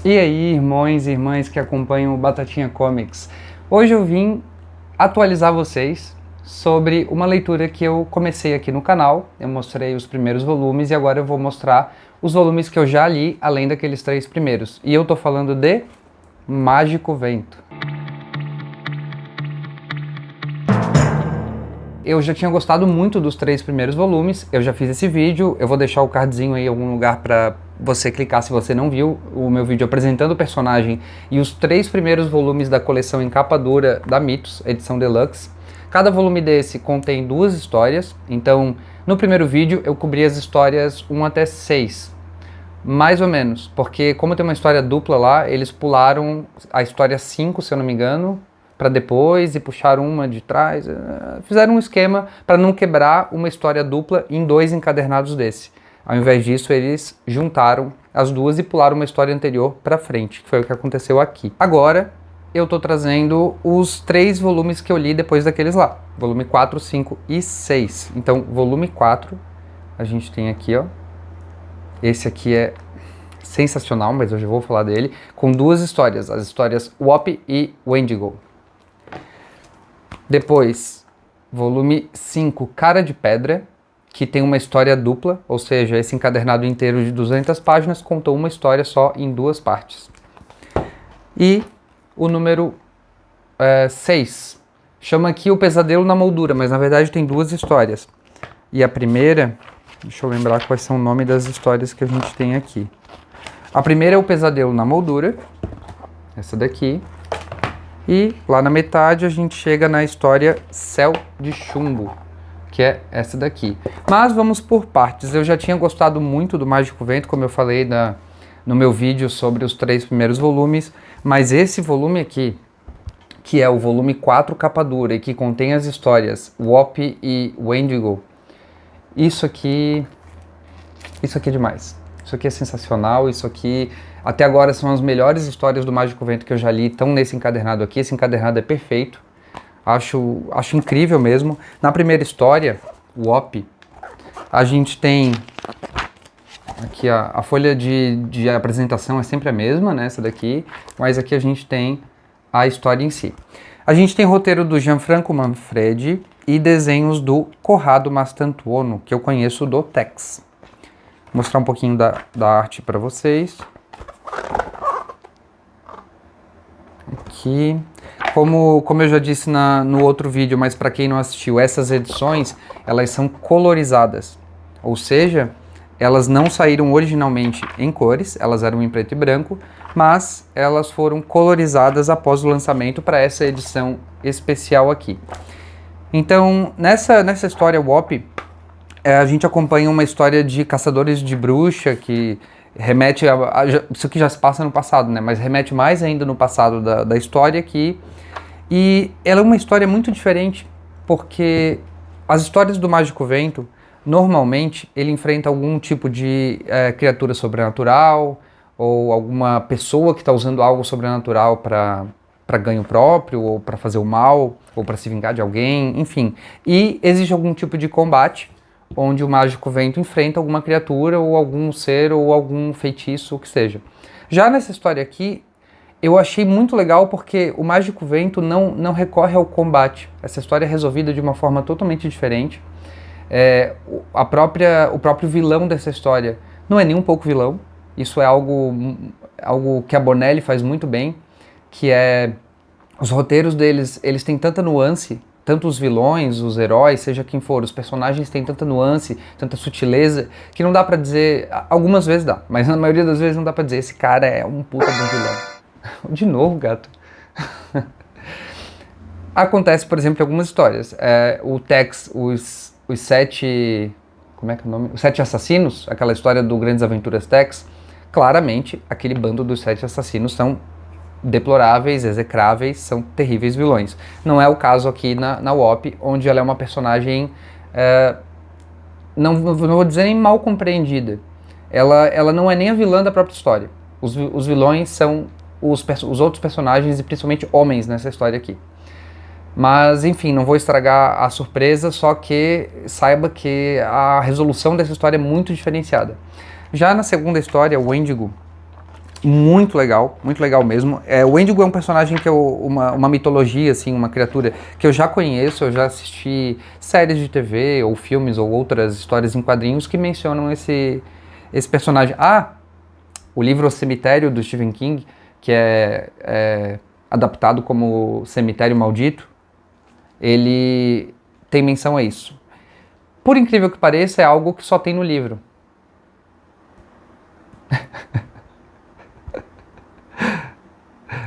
E aí, irmãos e irmãs que acompanham o Batatinha Comics. Hoje eu vim atualizar vocês sobre uma leitura que eu comecei aqui no canal. Eu mostrei os primeiros volumes e agora eu vou mostrar os volumes que eu já li, além daqueles 3 primeiros. E eu tô falando de Mágico Vento. Eu já tinha gostado muito dos 3 primeiros volumes, eu já fiz esse vídeo, eu vou deixar o cardzinho aí em algum lugar para você clicar se você não viu o meu vídeo apresentando o personagem e os 3 primeiros volumes da coleção em capa dura da Mythos, edição Deluxe. Cada volume desse contém 2 histórias, então no primeiro vídeo eu cobri as histórias 1 até 6, mais ou menos, porque como tem uma história dupla lá, eles pularam a história 5, se eu não me engano, para depois e puxaram uma de trás, fizeram um esquema para não quebrar uma história dupla em 2 encadernados desse. Ao invés disso, eles juntaram as 2 e pularam uma história anterior para frente, que foi o que aconteceu aqui. Agora, eu tô trazendo os 3 volumes que eu li depois daqueles lá, volume 4, 5 e 6. Então, volume 4, a gente tem aqui, ó, esse aqui é sensacional, mas eu já vou falar dele, com 2 histórias, as histórias Whoopi e Wendigo. Depois, volume 5, Cara de Pedra, que tem uma história dupla, ou seja, esse encadernado inteiro de 200 páginas contou uma história só em 2 partes. E o número 6, chama aqui O Pesadelo na Moldura, mas na verdade tem 2 histórias. E a primeira, deixa eu lembrar quais são o nome das histórias que a gente tem aqui. A primeira é O Pesadelo na Moldura, essa daqui. E lá na metade a gente chega na história Céu de Chumbo, que é essa daqui. Mas vamos por partes. Eu já tinha gostado muito do Mágico Vento, como eu falei no meu vídeo sobre os 3 primeiros volumes, mas esse volume aqui, que é o volume 4 capa dura e que contém as histórias Whoopi e Wendigo, isso aqui é demais. Isso aqui é sensacional, isso aqui até agora são as melhores histórias do Mágico Vento que eu já li, estão nesse encadernado aqui. Esse encadernado é perfeito, acho incrível mesmo. Na primeira história, o Whoopi, a gente tem aqui a folha de apresentação é sempre a mesma, né, essa daqui, mas aqui a gente tem a história em si. A gente tem roteiro do Gianfranco Manfredi e desenhos do Corrado Mastantuono, que eu conheço do Tex. Vou mostrar um pouquinho da arte para vocês. Aqui, como eu já disse no outro vídeo, mas para quem não assistiu, essas edições, elas são colorizadas, ou seja, elas não saíram originalmente em cores, elas eram em preto e branco, mas elas foram colorizadas após o lançamento para essa edição especial aqui. Então, nessa história Whoopi, a gente acompanha uma história de caçadores de bruxa que remete isso que já se passa no passado, né? Mas remete mais ainda no passado da história aqui. E ela é uma história muito diferente, porque as histórias do Mágico Vento, normalmente, ele enfrenta algum tipo de criatura sobrenatural, ou alguma pessoa que está usando algo sobrenatural para ganho próprio, ou para fazer o mal, ou para se vingar de alguém, enfim. E existe algum tipo de combate, onde o Mágico Vento enfrenta alguma criatura, ou algum ser, ou algum feitiço, o que seja. Já nessa história aqui, eu achei muito legal porque o Mágico Vento não recorre ao combate. Essa história é resolvida de uma forma totalmente diferente. O próprio vilão dessa história não é nem um pouco vilão. Isso é algo que a Bonelli faz muito bem, que é os roteiros deles, eles têm tanta nuance, tanto os vilões, os heróis, seja quem for, os personagens têm tanta nuance, tanta sutileza, que não dá pra dizer, algumas vezes dá, mas na maioria das vezes não dá pra dizer, esse cara é um puta de um vilão. De novo, gato. Acontece, por exemplo, em algumas histórias. O Tex, os 7... Como é que é o nome? Os 7 Assassinos, aquela história do Grandes Aventuras Tex, claramente, aquele bando dos 7 assassinos são deploráveis, execráveis, são terríveis vilões. Não é o caso aqui na Whoopi, onde ela é uma personagem, não vou dizer nem mal compreendida. Ela não é nem a vilã da própria história. Os vilões são os outros personagens, e principalmente homens nessa história aqui. Mas, enfim, não vou estragar a surpresa, só que saiba que a resolução dessa história é muito diferenciada. Já na segunda história, o Wendigo, muito legal mesmo. O Wendigo é um personagem que uma mitologia, assim, uma criatura que eu já conheço, eu já assisti séries de TV, ou filmes, ou outras histórias em quadrinhos que mencionam esse personagem. O livro O Cemitério, do Stephen King, que é adaptado como Cemitério Maldito, ele tem menção a isso. Por incrível que pareça, é algo que só tem no livro.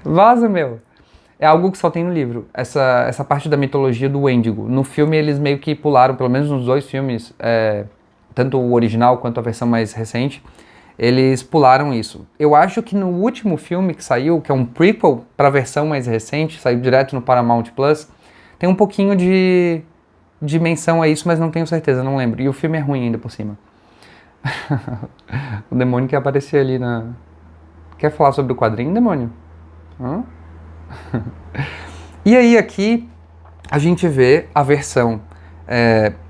Vaza, meu! É algo que só tem no livro. Essa parte da mitologia do Wendigo. No filme eles meio que pularam, pelo menos nos 2 filmes, tanto o original quanto a versão mais recente, eles pularam isso. Eu acho que no último filme que saiu, que é um prequel para a versão mais recente, saiu direto no Paramount Plus, tem um pouquinho de menção a isso, mas não tenho certeza, não lembro. E o filme é ruim ainda por cima. O demônio que aparecia ali na... Quer falar sobre o quadrinho, demônio? Hã? E aí aqui a gente vê a versão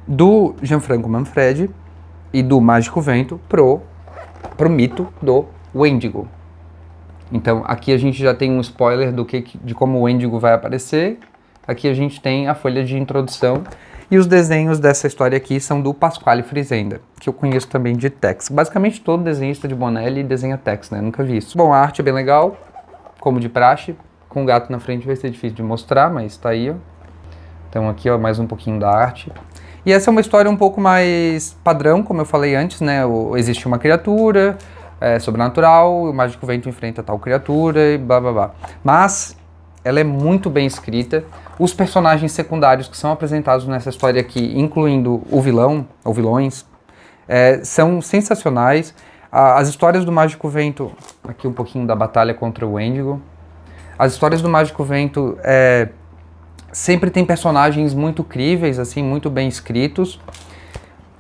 do Gianfranco Manfredi e do Mágico Vento pro mito do Wendigo. Então aqui a gente já tem um spoiler de como o Wendigo vai aparecer. Aqui a gente tem a folha de introdução e os desenhos dessa história aqui são do Pasquale Frisenda, que eu conheço também de Tex. Basicamente todo desenhista de Bonelli desenha Tex, né? Nunca vi isso. Bom, a arte é bem legal, como de praxe. Com o gato na frente vai ser difícil de mostrar, mas tá aí, ó. Então aqui, ó, mais um pouquinho da arte. E essa é uma história um pouco mais padrão, como eu falei antes, né? Existe uma criatura sobrenatural, o Mágico Vento enfrenta tal criatura e blá blá blá. Mas ela é muito bem escrita. Os personagens secundários que são apresentados nessa história aqui, incluindo o vilão, ou vilões, são sensacionais. As histórias do Mágico Vento, aqui um pouquinho da batalha contra o Wendigo. As histórias do Mágico Vento sempre tem personagens muito críveis, assim, muito bem escritos.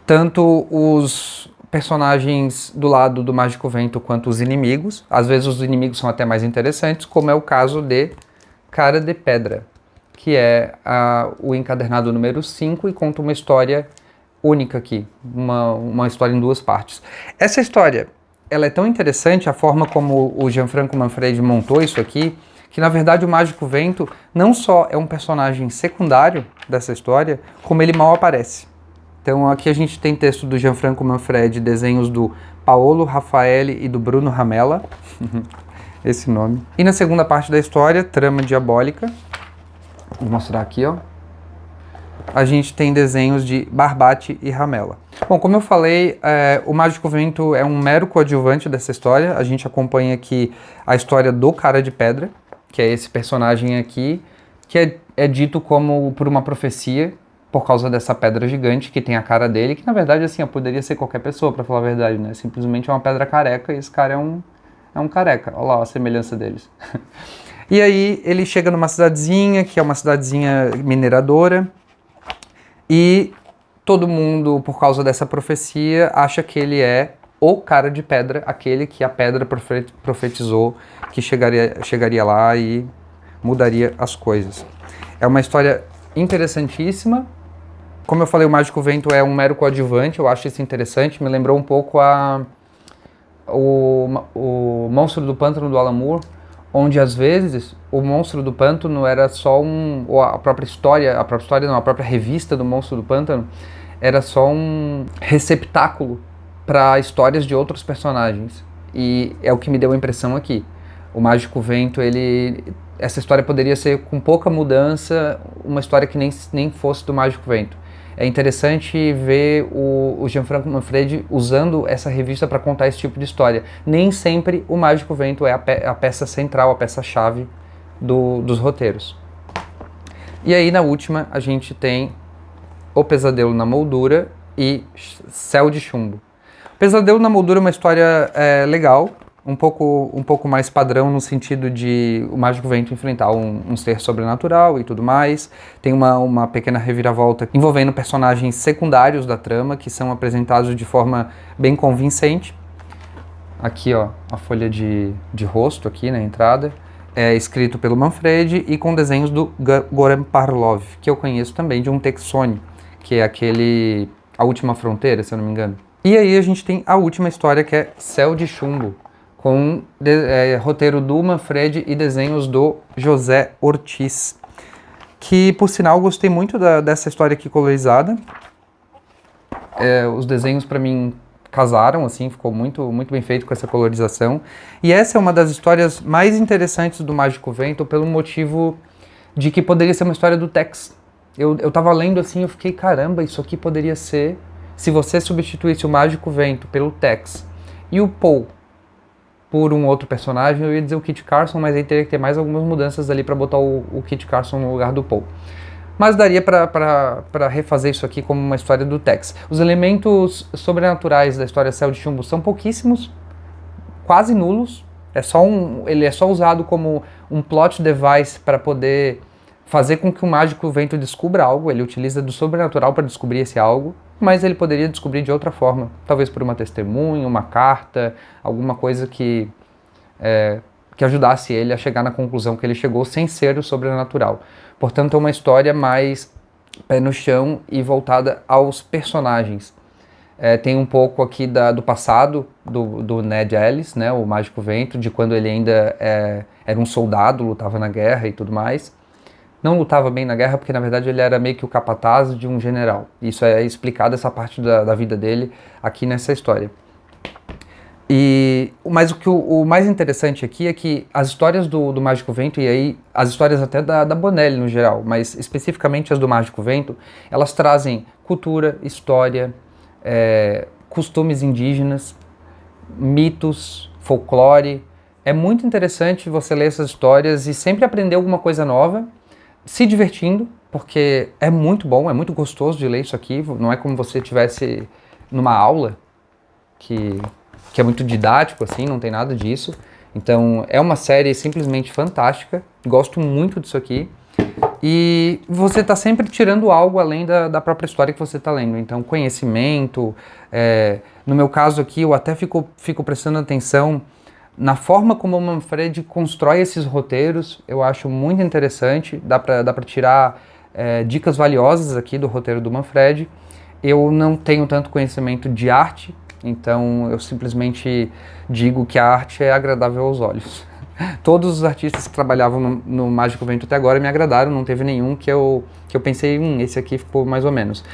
Tanto os personagens do lado do Mágico Vento quanto os inimigos. Às vezes os inimigos são até mais interessantes, como é o caso de Cara de Pedra, que é o encadernado número 5 e conta uma história única aqui, uma história em 2 partes. Essa história, ela é tão interessante, a forma como o Gianfranco Manfredi montou isso aqui, que na verdade o Mágico Vento não só é um personagem secundário dessa história, como ele mal aparece. Então aqui a gente tem texto do Gianfranco Manfredi, desenhos do Paolo Raffaelli e do Bruno Ramella, esse nome. E na segunda parte da história, Trama Diabólica, vou mostrar aqui, ó. A gente tem desenhos de Barbati e Ramella. Bom, como eu falei, o Mágico Vento é um mero coadjuvante dessa história. A gente acompanha aqui a história do Cara de Pedra, que é esse personagem aqui, que é dito como por uma profecia, por causa dessa pedra gigante que tem a cara dele, que na verdade, assim, poderia ser qualquer pessoa, pra falar a verdade, né? Simplesmente é uma pedra careca e esse cara é um careca. Olha lá a semelhança deles. E aí ele chega numa cidadezinha, que é uma cidadezinha mineradora, e todo mundo, por causa dessa profecia, acha que ele é o Cara de Pedra, aquele que a pedra profetizou que chegaria lá e mudaria as coisas. É uma história interessantíssima. Como eu falei, o Mágico Vento é um mero coadjuvante, eu acho isso interessante. Me lembrou um pouco o Monstro do Pântano do Alan Moore, onde às vezes o Monstro do Pântano era só ou a própria revista do Monstro do Pântano era só um receptáculo para histórias de outros personagens. E é o que me deu a impressão aqui. O Mágico Vento, essa história poderia ser, com pouca mudança, uma história que nem fosse do Mágico Vento. É interessante ver o Gianfranco Manfredi usando essa revista para contar esse tipo de história. Nem sempre o Mágico Vento é a peça central, a peça-chave dos roteiros. E aí, na última, a gente tem O Pesadelo na Moldura e Céu de Chumbo. O Pesadelo na Moldura é uma história legal, um pouco mais padrão no sentido de o Mágico Vento enfrentar um ser sobrenatural e tudo mais. Tem uma pequena reviravolta envolvendo personagens secundários da trama, que são apresentados de forma bem convincente. Aqui, ó, a folha de rosto aqui na entrada. É escrito pelo Manfredi e com desenhos do Goran Parlov, que eu conheço também de um Texone, que é A Última Fronteira, se eu não me engano. E aí a gente tem a última história, que é Céu de Chumbo, com roteiro do Manfredi e desenhos do José Ortiz. Que, por sinal, gostei muito dessa história aqui colorizada. Os desenhos, para mim, casaram, assim, ficou muito, muito bem feito com essa colorização. E essa é uma das histórias mais interessantes do Mágico Vento, pelo motivo de que poderia ser uma história do Tex. Eu tava lendo assim, eu fiquei, caramba, isso aqui poderia ser... Se você substituísse o Mágico Vento pelo Tex e o Paul por um outro personagem, eu ia dizer o Kit Carson, mas aí teria que ter mais algumas mudanças ali para botar o Kit Carson no lugar do Paul. Mas daria para refazer isso aqui como uma história do Tex. Os elementos sobrenaturais da história Céu de Chumbo são pouquíssimos, quase nulos. Ele é só usado como um plot device para poder fazer com que o Mágico Vento descubra algo. Ele utiliza do sobrenatural para descobrir esse algo, mas ele poderia descobrir de outra forma. Talvez por uma testemunha, uma carta, alguma coisa que ajudasse ele a chegar na conclusão que ele chegou sem ser o sobrenatural. Portanto, é uma história mais pé no chão e voltada aos personagens. Tem um pouco aqui do passado do Ned Ellis, né, o Mágico Vento, de quando ele ainda era um soldado, lutava na guerra e tudo mais. Não lutava bem na guerra porque, na verdade, ele era meio que o capataz de um general. Isso é explicado, essa parte da vida dele, aqui nessa história. Mas o mais interessante aqui é que as histórias do Mágico Vento, e aí as histórias até da Bonelli no geral, mas especificamente as do Mágico Vento, elas trazem cultura, história, costumes indígenas, mitos, folclore. É muito interessante você ler essas histórias e sempre aprender alguma coisa nova, se divertindo, porque é muito bom, é muito gostoso de ler isso aqui. Não é como você estivesse numa aula, que é muito didático, assim, não tem nada disso. Então, é uma série simplesmente fantástica, gosto muito disso aqui. E você está sempre tirando algo além da própria história que você está lendo. Então, conhecimento. No meu caso aqui, eu até fico prestando atenção na forma como o Manfredi constrói esses roteiros. Eu acho muito interessante, dá para tirar dicas valiosas aqui do roteiro do Manfredi. Eu não tenho tanto conhecimento de arte, então eu simplesmente digo que a arte é agradável aos olhos. Todos os artistas que trabalhavam no Mágico Vento até agora me agradaram, não teve nenhum que eu pensei, esse aqui ficou mais ou menos.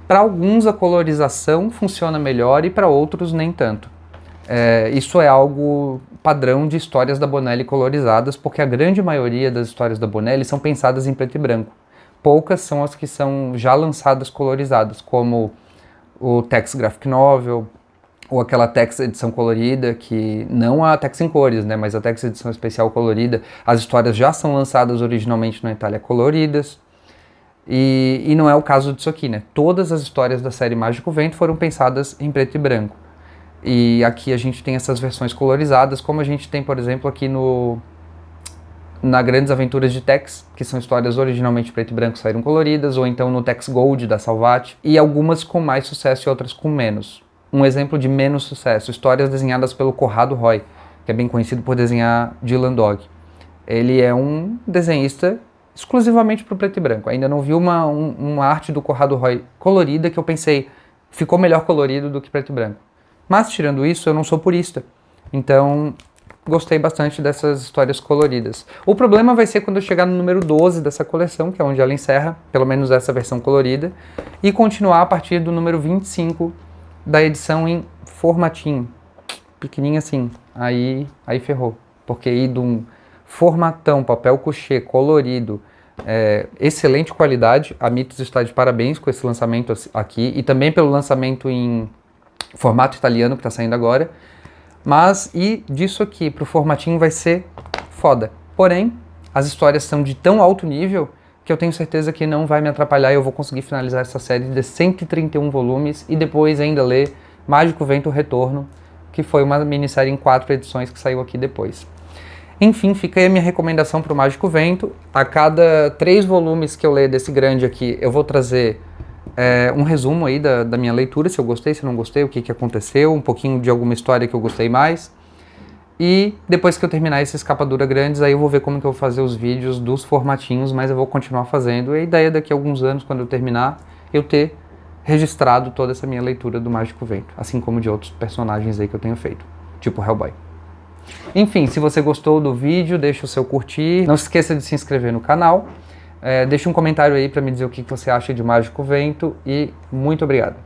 Para alguns a colorização funciona melhor e para outros nem tanto. Isso é algo padrão de histórias da Bonelli colorizadas, porque a grande maioria das histórias da Bonelli são pensadas em preto e branco. Poucas são as que são já lançadas colorizadas, como o Tex Graphic Novel, ou aquela Tex edição colorida, que não a Tex em cores, né, mas a Tex edição especial colorida. As histórias já são lançadas originalmente na Itália coloridas, e não é o caso disso aqui, né? Todas as histórias da série Mágico Vento foram pensadas em preto e branco. E aqui a gente tem essas versões colorizadas, como a gente tem, por exemplo, aqui na Grandes Aventuras de Tex, que são histórias originalmente preto e branco, saíram coloridas, ou então no Tex Gold da Salvat, e algumas com mais sucesso e outras com menos. Um exemplo de menos sucesso, histórias desenhadas pelo Corrado Roy, que é bem conhecido por desenhar Dylan Dog. Ele é um desenhista exclusivamente para o preto e branco. Ainda não vi uma arte do Corrado Roy colorida que eu pensei, ficou melhor colorido do que preto e branco. Mas, tirando isso, eu não sou purista. Então, gostei bastante dessas histórias coloridas. O problema vai ser quando eu chegar no número 12 dessa coleção, que é onde ela encerra, pelo menos essa versão colorida, e continuar a partir do número 25 da edição em formatinho. Pequenininho assim. Aí ferrou. Porque ir de um formatão, papel couché, colorido, excelente qualidade. A Mitos está de parabéns com esse lançamento aqui, e também pelo lançamento em formato italiano que está saindo agora. Mas e disso aqui pro formatinho vai ser foda. Porém, as histórias são de tão alto nível que eu tenho certeza que não vai me atrapalhar e eu vou conseguir finalizar essa série de 131 volumes e depois ainda ler Mágico Vento Retorno, que foi uma minissérie em 4 edições que saiu aqui depois. Enfim, fica aí a minha recomendação pro Mágico Vento. A cada 3 volumes que eu ler desse grande aqui, eu vou trazer um resumo aí da minha leitura, se eu gostei, se não gostei, o que aconteceu, um pouquinho de alguma história que eu gostei mais. E depois que eu terminar esses capa dura grandes, aí eu vou ver como que eu vou fazer os vídeos dos formatinhos, mas eu vou continuar fazendo. E a ideia é daqui a alguns anos, quando eu terminar, eu ter registrado toda essa minha leitura do Mágico Vento, assim como de outros personagens aí que eu tenho feito, tipo Hellboy. Enfim, se você gostou do vídeo, deixa o seu curtir. Não se esqueça de se inscrever no canal. Deixa um comentário aí para me dizer o que você acha de Mágico Vento e muito obrigado.